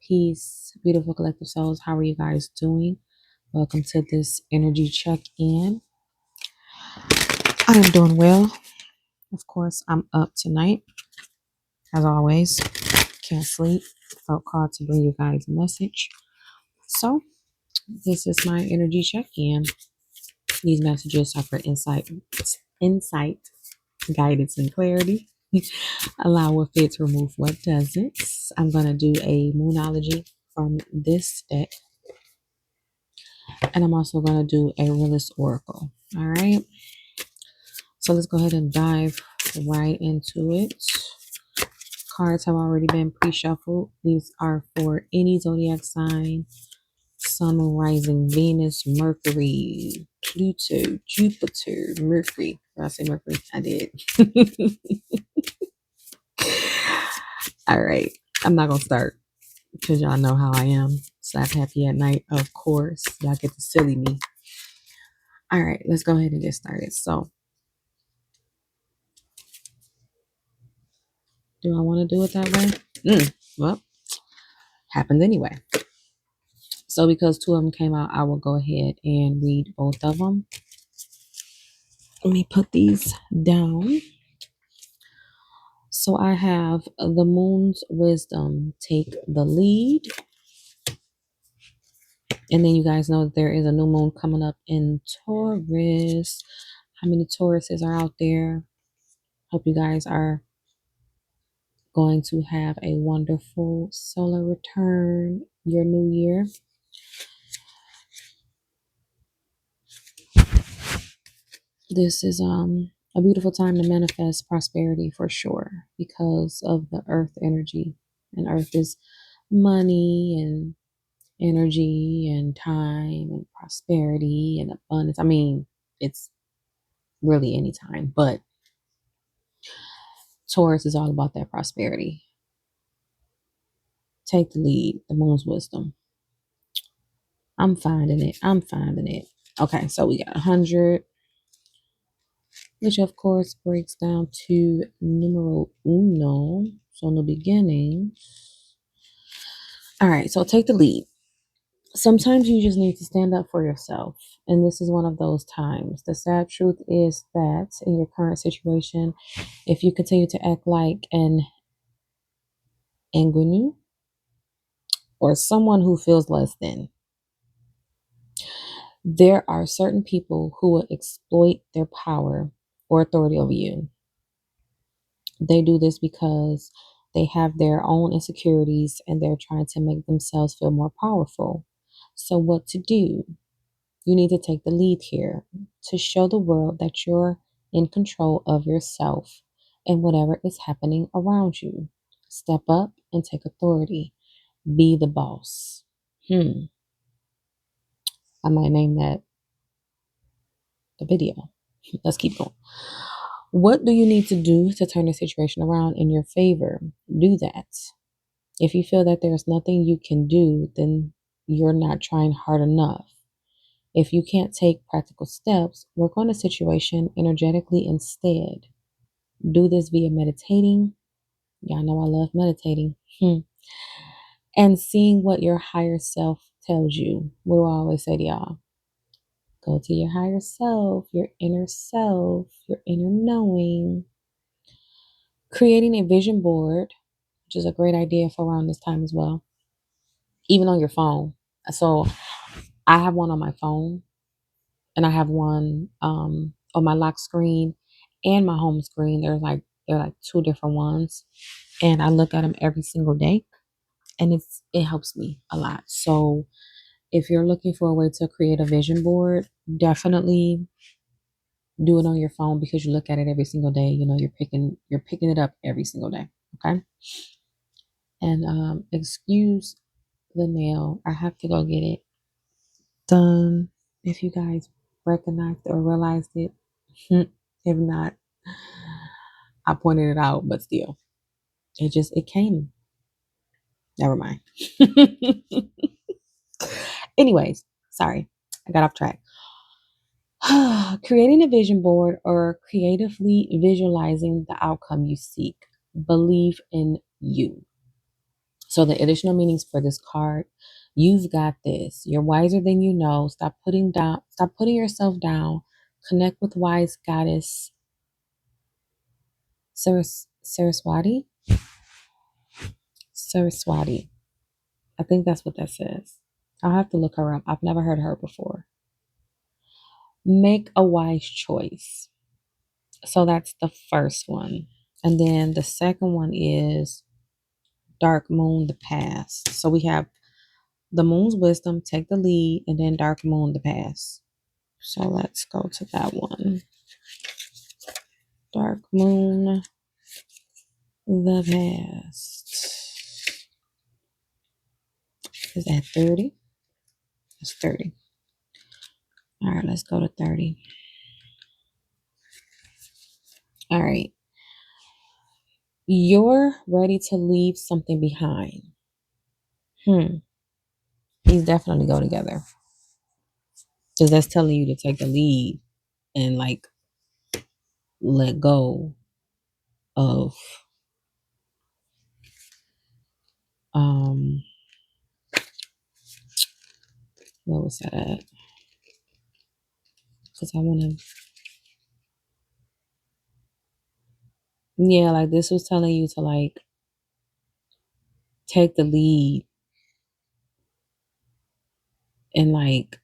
Peace, beautiful collective souls. How are you guys doing? Welcome to this energy check-in. I am doing well. Of course, I'm up tonight, as always. Can't sleep. Felt called to bring you guys a message. So, this is my energy check-in. These messages are for insight, guidance, and clarity. Allow what fits, remove what doesn't. I'm gonna do a moonology from this deck. And I'm also going to do a realist oracle. All right. So let's go ahead and dive right into it. Cards have already been pre-shuffled. These are for any zodiac sign: Sun, Moon, Rising, Venus, Mercury, Pluto, Jupiter, Mercury. Did I say Mercury? I did. All right. I'm not going to start because y'all know how I am. Slap happy at night, of course. Y'all get to silly me. All right. Let's go ahead and get started. So, do I want to do it that way? Well, happened anyway. So because two of them came out, I will go ahead and read both of them. Let me put these down. So I have the moon's wisdom, take the lead. And then you guys know that there is a new moon coming up in Taurus. How many Tauruses are out there? Hope you guys are going to have a wonderful solar return your new year. This is a beautiful time to manifest prosperity for sure because of the earth energy. And earth is money and energy and time and prosperity and abundance. I mean, it's really any time, but Taurus is all about that prosperity. Take the lead, the moon's wisdom. I'm finding it. Okay, so we got 100, which of course breaks down to numero uno. So in the beginning. All right, so take the lead. Sometimes you just need to stand up for yourself. And this is one of those times. The sad truth is that in your current situation, if you continue to act like an ingenue or someone who feels less than, there are certain people who will exploit their power or authority over you. They do this because they have their own insecurities and they're trying to make themselves feel more powerful. So, what to do? You need to take the lead here to show the world that you're in control of yourself and whatever is happening around you. Step up and take authority. Be the boss. I might name that the video. Let's keep going. What do you need to do to turn the situation around in your favor? Do that. If you feel that there's nothing you can do, then you're not trying hard enough. If you can't take practical steps, work on the situation energetically instead. Do this via meditating. Y'all know I love meditating. And seeing what your higher self tells you. What do I always say to y'all? Go to your higher self, your inner knowing. Creating a vision board, which is a great idea for around this time as well. Even on your phone. So I have one on my phone and I have one on my lock screen and my home screen. They're like two different ones, and I look at them every single day, and it helps me a lot. So if you're looking for a way to create a vision board, definitely do it on your phone because you look at it every single day. You know, you're picking it up every single day. Okay. And excuse the nail. I have to go get it done. If you guys recognized or realized it, if not, I pointed it out, but still, it came. Never mind. Anyways, sorry, I got off track. Creating a vision board or creatively visualizing the outcome you seek. Believe in you. So the additional meanings for this card: you've got this. You're wiser than you know. Stop putting yourself down. Connect with wise goddess Saraswati. Saraswati. I think that's what that says. I'll have to look her up. I've never heard her before. Make a wise choice. So that's the first one. And then the second one is Dark Moon, the past. So we have the moon's wisdom, take the lead, and then Dark Moon, the past. So let's go to that one. Dark Moon, the past. Is that 30? It's 30. All right, let's go to 30. All right. You're ready to leave something behind. These definitely go together. Because that's telling you to take the lead and like let go of um what was that at? Because I want to, yeah, like this was telling you to like take the lead and like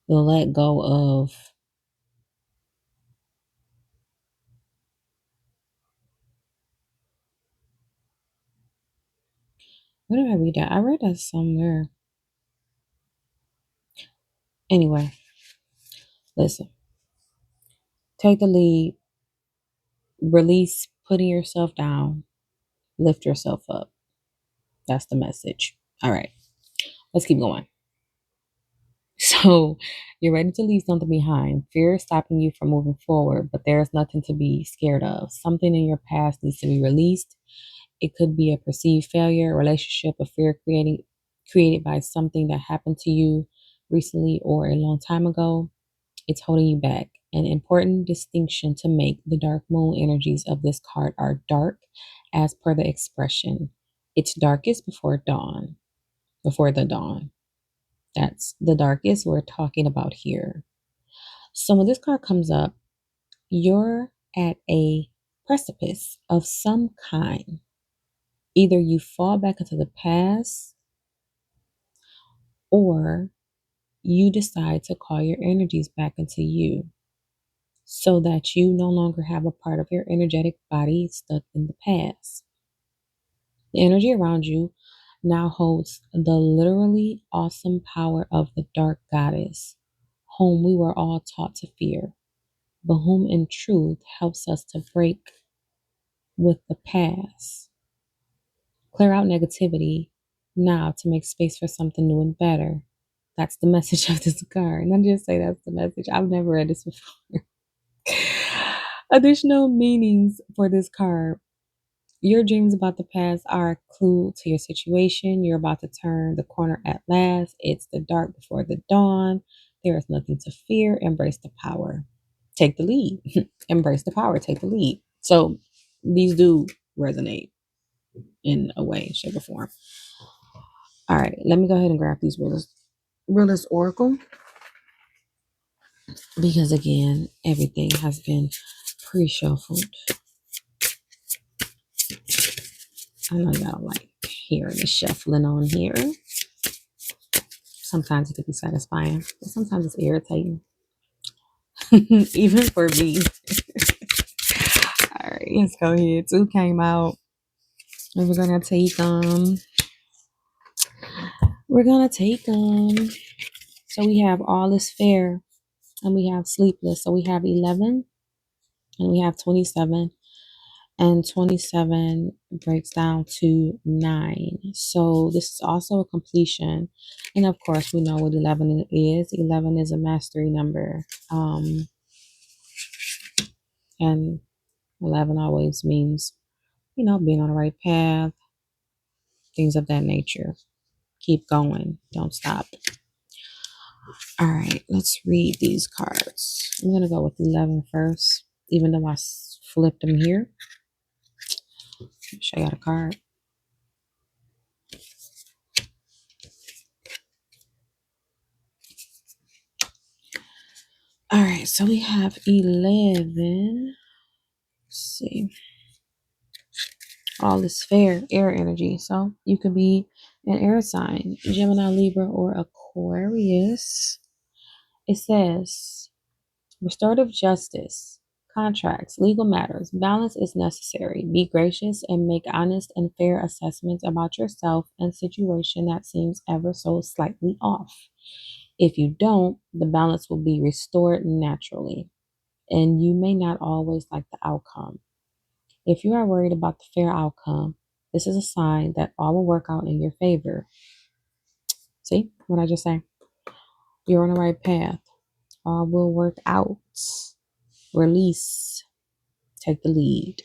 let go of where did I read that? I read that somewhere. Anyway, listen, take the lead, release putting yourself down, lift yourself up. That's the message. All right, let's keep going. So you're ready to leave something behind. Fear is stopping you from moving forward, but there's nothing to be scared of. Something in your past needs to be released. It could be a perceived failure, a relationship, a fear created by something that happened to you recently or a long time ago. It's holding you back. An important distinction to make: the dark moon energies of this card are dark as per the expression. It's darkest before the dawn. That's the darkest we're talking about here. So when this card comes up, you're at a precipice of some kind. Either you fall back into the past or you decide to call your energies back into you so that you no longer have a part of your energetic body stuck in the past. The energy around you now holds the literally awesome power of the dark goddess, whom we were all taught to fear, but whom in truth helps us to break with the past. Clear out negativity now to make space for something new and better. That's the message of this card. And I just say that's the message. I've never read this before. Additional meanings for this card. Your dreams about the past are a clue to your situation. You're about to turn the corner at last. It's the dark before the dawn. There is nothing to fear. Embrace the power. Take the lead. Embrace the power. Take the lead. So these do resonate in a way, shape, or form. All right, let me go ahead and grab these realist oracle because again, everything has been pre-shuffled. I know y'all like hearing the shuffling on here. Sometimes it can be satisfying, but sometimes it's irritating, even for me. All right, let's go ahead. Two came out, and we're gonna take them. We're gonna take them. So we have All Is Fair, and we have Sleepless. So we have 11, and we have 27. And 27 breaks down to 9. So this is also a completion. And of course, we know what 11 is. 11 is a mastery number. And 11 always means, being on the right path, things of that nature. Keep going. Don't stop. All right, let's read these cards. I'm going to go with 11 first, even though I flipped them here. Show you a card. All right, so we have 11. Let's see. All is fair, air energy. So you could be an air sign, Gemini, Libra, or Aquarius. It says restorative justice, contracts, legal matters. Balance is necessary. Be gracious and make honest and fair assessments about yourself and situation that seems ever so slightly off. If you don't, the balance will be restored naturally, and you may not always like the outcome. If you are worried about the fair outcome, this is a sign that all will work out in your favor. See what I just say? You're on the right path. All will work out. Release. Take the lead.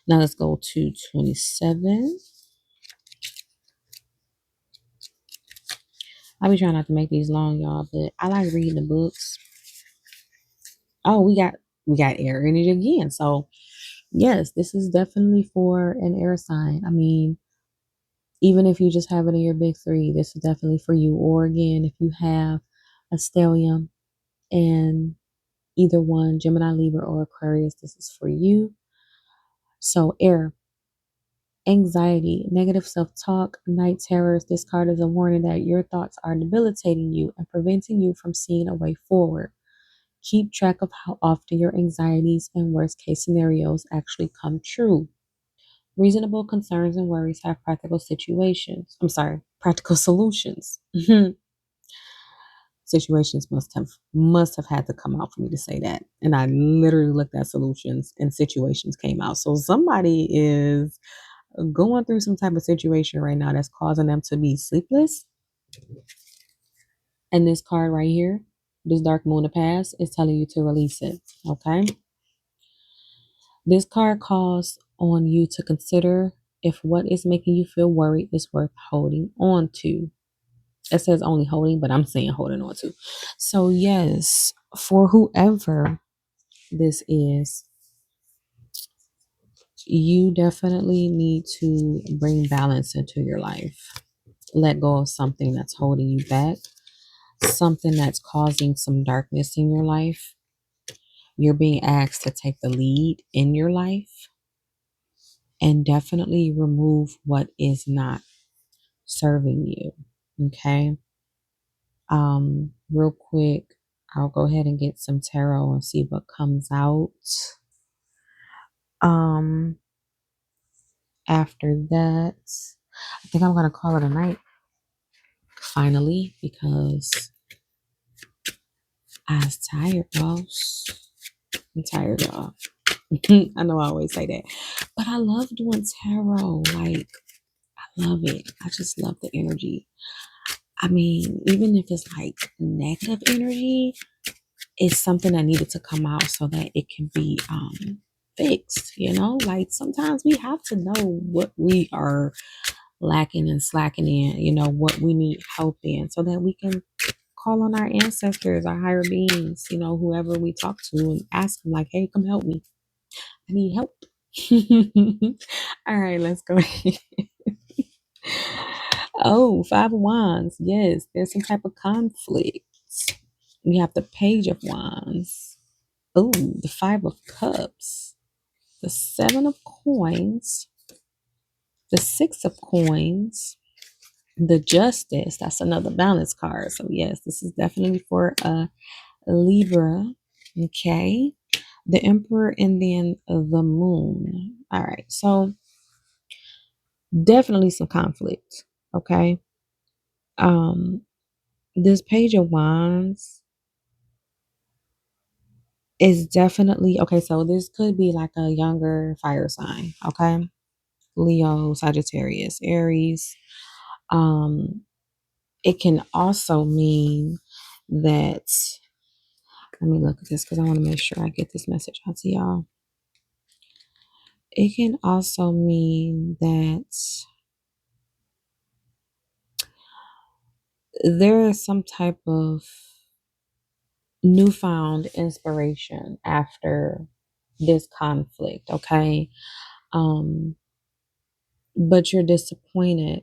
Now let's go to 27. I be trying not to make these long, y'all, but I like reading the books. Oh, we got air energy again. So yes, this is definitely for an air sign. I mean, even if you just have it in your big three, this is definitely for you. Or again, if you have a stellium and either one, Gemini, Libra, or Aquarius, this is for you. So air, anxiety, negative self-talk, night terrors. This card is a warning that your thoughts are debilitating you and preventing you from seeing a way forward. Keep track of how often your anxieties and worst case scenarios actually come true. Reasonable concerns and worries have practical situations. I'm sorry, practical solutions. Situations must have had to come out for me to say that. And I literally looked at solutions and situations came out. So somebody is going through some type of situation right now that's causing them to be sleepless. And this card right here, this dark moon of past, is telling you to release it. Okay. This card calls on you to consider if what is making you feel worried is worth holding on to. It says only holding, but I'm saying holding on to. So, yes, for whoever this is, you definitely need to bring balance into your life. Let go of something that's holding you back, something that's causing some darkness in your life. You're being asked to take the lead in your life and definitely remove what is not serving you. Okay. Real quick, I'll go ahead and get some tarot and see what comes out. Um, After that, I think I'm gonna call it a night finally because I was tired, boss. I'm tired, y'all. I know I always say that, but I love doing tarot. Like, I love it. I just love the energy. I mean, even if it's like negative energy, it's something that needed to come out so that it can be fixed. Like sometimes we have to know what we are lacking and slacking in, what we need help in so that we can call on our ancestors, our higher beings, whoever we talk to and ask them like, hey, come help me. I need help. All right, let's go. Oh, Five of Wands. Yes, there's some type of conflict. We have the Page of Wands. Oh, the Five of Cups. The Seven of Coins. The Six of Coins. The Justice. That's another balance card. So, yes, this is definitely for Libra. Okay. The Emperor and then the Moon. All right. So, definitely some conflict. Okay. Um, this Page of Wands is definitely okay. So this could be like a younger fire sign. Okay. Leo, Sagittarius, Aries. Um, it can also mean that, let me look at this because I want to make sure I get this message out to y'all. It can also mean that there is some type of newfound inspiration after this conflict, okay? Um, but you're disappointed,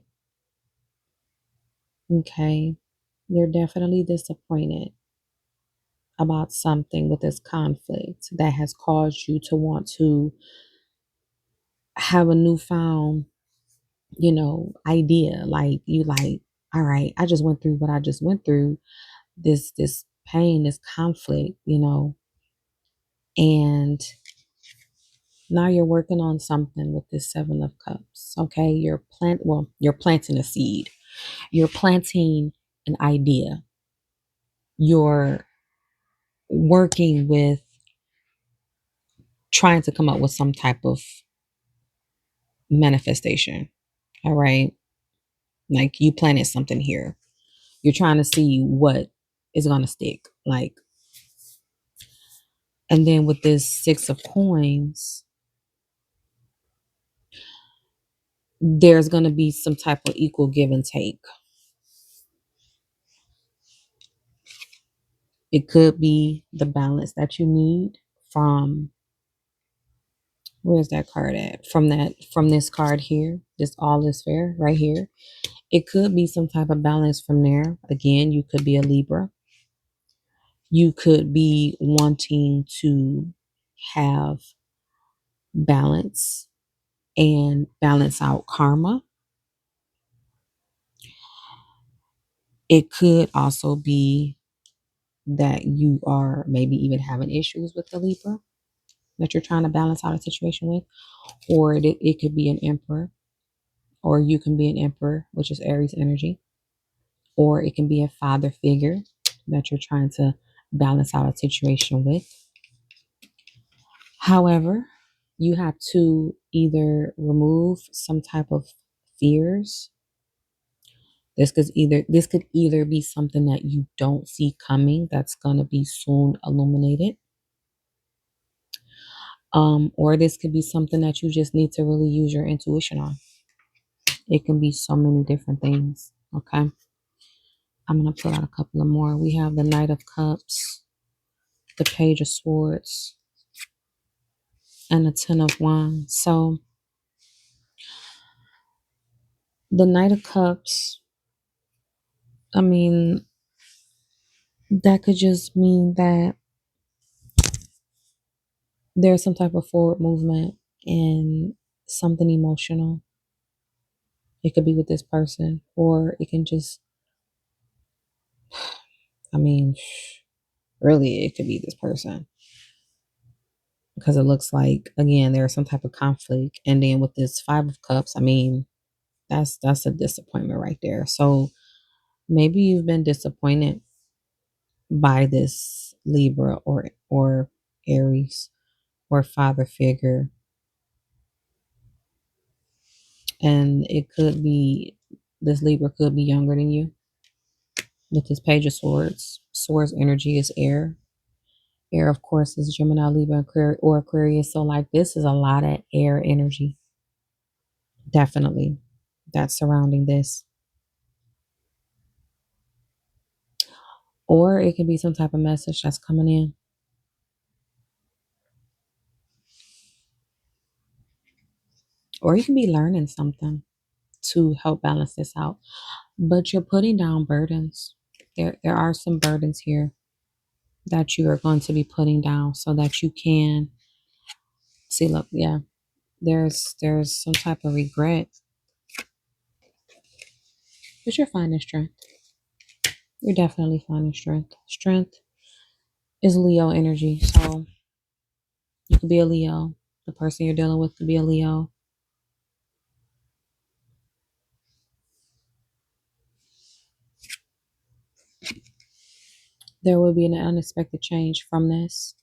okay? You're definitely disappointed. about something with this conflict that has caused you to want to have a newfound, idea. Like you like, all right, I just went through what I just went through, this pain, this conflict, and now you're working on something with this 7 of Cups. Okay. You're planting a seed. You're planting an idea. You're working with trying to come up with some type of manifestation. All right. Like you planted something here. You're trying to see what is going to stick. Like, and then with this 6 of Coins, there's going to be some type of equal give and take. It could be the balance that you need from, where's that card at? From this card here, this all is fair right here. It could be some type of balance from there. Again, you could be a Libra. You could be wanting to have balance and balance out karma. It could also be that you are maybe even having issues with the Libra that you're trying to balance out a situation with, or it could be an Emperor, or you can be an Emperor, which is Aries energy, or it can be a father figure that you're trying to balance out a situation with. However, you have to either remove some type of fears. This could either be something that you don't see coming that's gonna be soon illuminated. Or this could be something that you just need to really use your intuition on. It can be so many different things. Okay. I'm gonna pull out a couple of more. We have the Knight of Cups, the Page of Swords, and the 10 of Wands. So the Knight of Cups, I mean, that could just mean that there's some type of forward movement and something emotional. It could be with this person, or it can just, I mean, really, it could be this person because it looks like, again, there's some type of conflict. And then with this 5 of Cups, I mean, that's a disappointment right there. So maybe you've been disappointed by this Libra or Aries or father figure, and it could be this Libra could be younger than you. With this Page of Swords, Swords energy is air. Air, of course, is Gemini, Libra, or Aquarius. So, like, this is a lot of air energy, definitely, that's surrounding this. Or it could be some type of message that's coming in. Or you can be learning something to help balance this out. But you're putting down burdens. There are some burdens here that you are going to be putting down so that you can see. Look, yeah, there's some type of regret, but you're finding strength. You're definitely finding strength. Strength is Leo energy, so you could be a Leo. The person you're dealing with could be a Leo. There will be an unexpected change from this,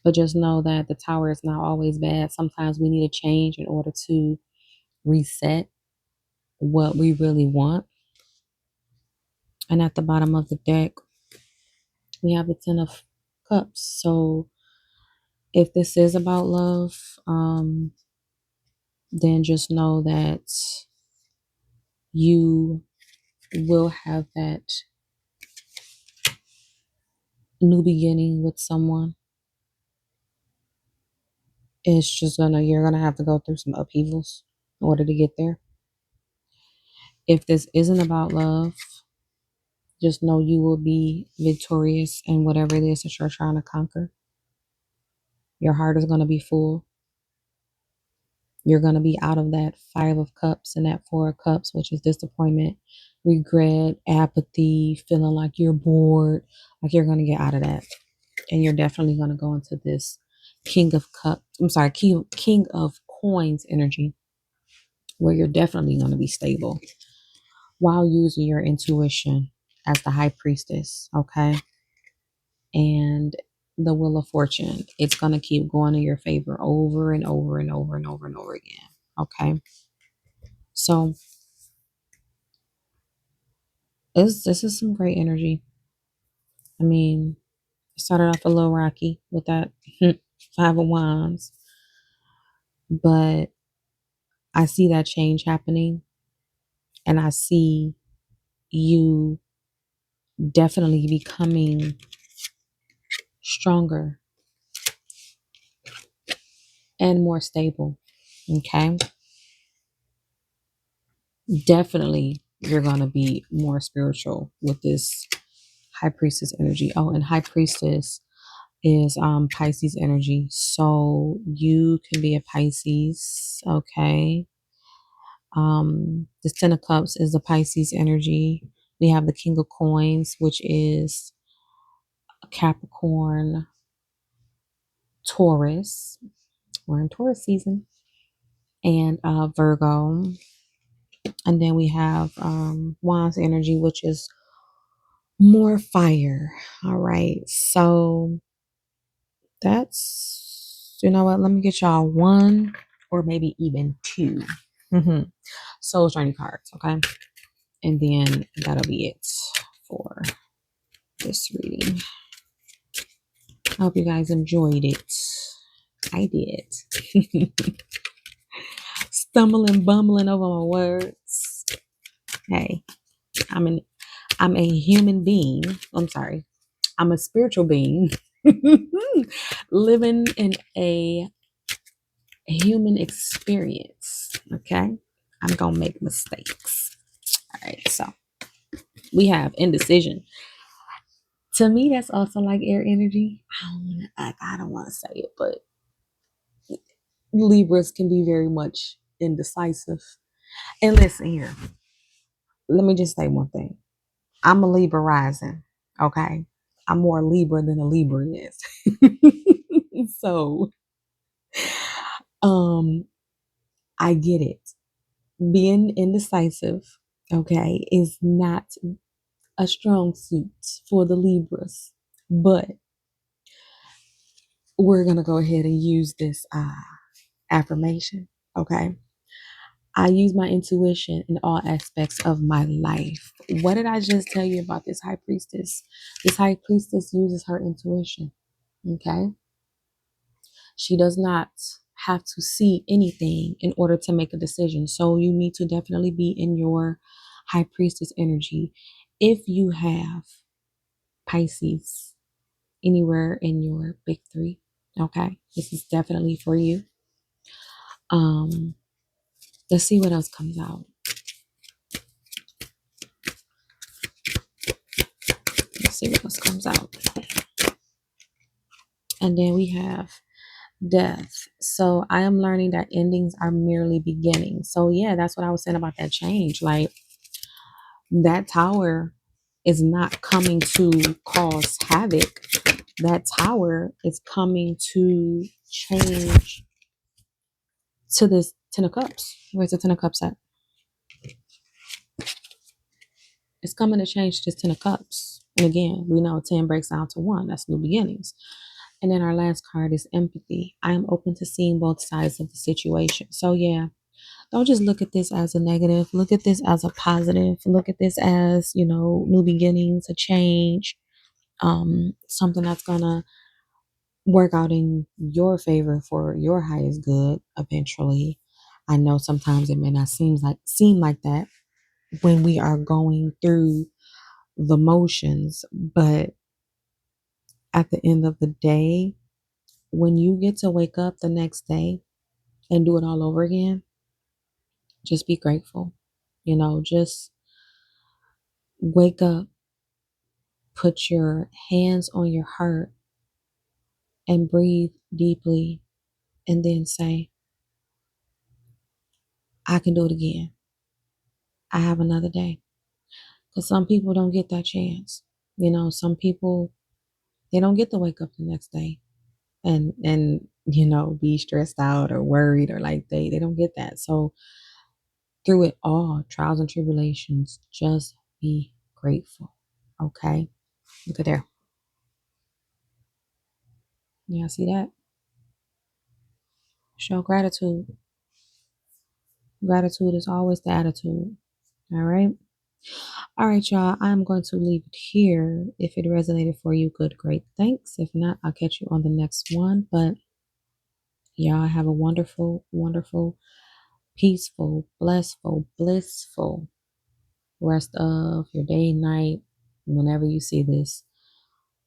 but just know that the tower is not always bad. Sometimes we need a change in order to reset what we really want. And at the bottom of the deck, we have the 10 of Cups. So if this is about love, then just know that you will have that new beginning with someone. It's just you're gonna have to go through some upheavals in order to get there. If this isn't about love, Just know you will be victorious in whatever it is that you're trying to conquer. Your heart is going to be full. You're going to be out of that 5 of cups and that 4 of cups, which is disappointment, regret, apathy, feeling like you're bored. Like you're going to get out of that. And you're definitely going to go into this king of cups. I'm sorry, king of coins energy, where you're definitely going to be stable while using your intuition as the high priestess. Okay. And the wheel of fortune, it's going to keep going in your favor over and over and over and over and over again. Okay. So this is some great energy. I mean, it started off a little rocky with that 5 of wands, but I see that change happening, and I see you definitely becoming stronger and more stable. Okay. Definitely you're going to be more spiritual with this high priestess energy. Oh, and high priestess is Pisces energy. So you can be a Pisces, okay? The 10 of cups is the Pisces energy. We have the king of coins, which is Capricorn, Taurus. We're in Taurus season. And Virgo. And then we have Wands energy, which is more fire. All right. So that's, you know what? Let me get y'all one or maybe even two soul journey cards. Okay. And then that'll be it for this reading. I hope you guys enjoyed it. I did. Stumbling, bumbling over my words. Hey, I'm a human being. I'm sorry. I'm a spiritual being living in a human experience. Okay. I'm going to make mistakes. All right. So we have indecision. To me, that's also like air energy. I don't want to say it, but Libras can be very much indecisive. And listen here, let me just say one thing. I'm a Libra rising. Okay. I'm more Libra than a Libra is. So, um, I get it. Being indecisive, okay, is not a strong suit for the Libras, but we're gonna go ahead and use this affirmation. Okay. I use my intuition in all aspects of my life. What did I just tell you about this high priestess? This high priestess uses her intuition. Okay. She does not have to see anything in order to make a decision. So you need to definitely be in your high priestess energy. If you have Pisces anywhere in your big three, okay, this is definitely for you. Um, let's see what else comes out. Let's see what else comes out. And then we have death. So I am learning that endings are merely beginnings. So yeah, that's what I was saying about that change. Like that tower is not coming to cause havoc. That tower is coming to change to this 10 of cups. Where's the 10 of cups at? It's coming to change this 10 of cups. And again, we know 10 breaks down to 1. That's new beginnings. And then our last card is empathy. I am open to seeing both sides of the situation. So yeah, don't just look at this as a negative. Look at this as a positive. Look at this as, new beginnings, a change, something that's gonna work out in your favor for your highest good eventually. I know sometimes it may not seem like that when we are going through the motions, but at the end of the day, when you get to wake up the next day and do it all over again, just be grateful. Just wake up put your hands on your heart and breathe deeply and then say, I can do it again. I have another day. Because some people don't get that chance. Some people, they don't get to wake up the next day and be stressed out or worried or like they don't get that. So through it all, trials and tribulations, just be grateful. Okay? Look at there. Yeah, see that? Show gratitude. Gratitude is always the attitude. All right. All right, y'all. I'm going to leave it here. If it resonated for you, good, great. Thanks. If not, I'll catch you on the next one. But y'all have a wonderful, wonderful, peaceful, blissful rest of your day, night, whenever you see this.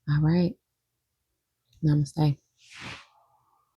All right. Namaste.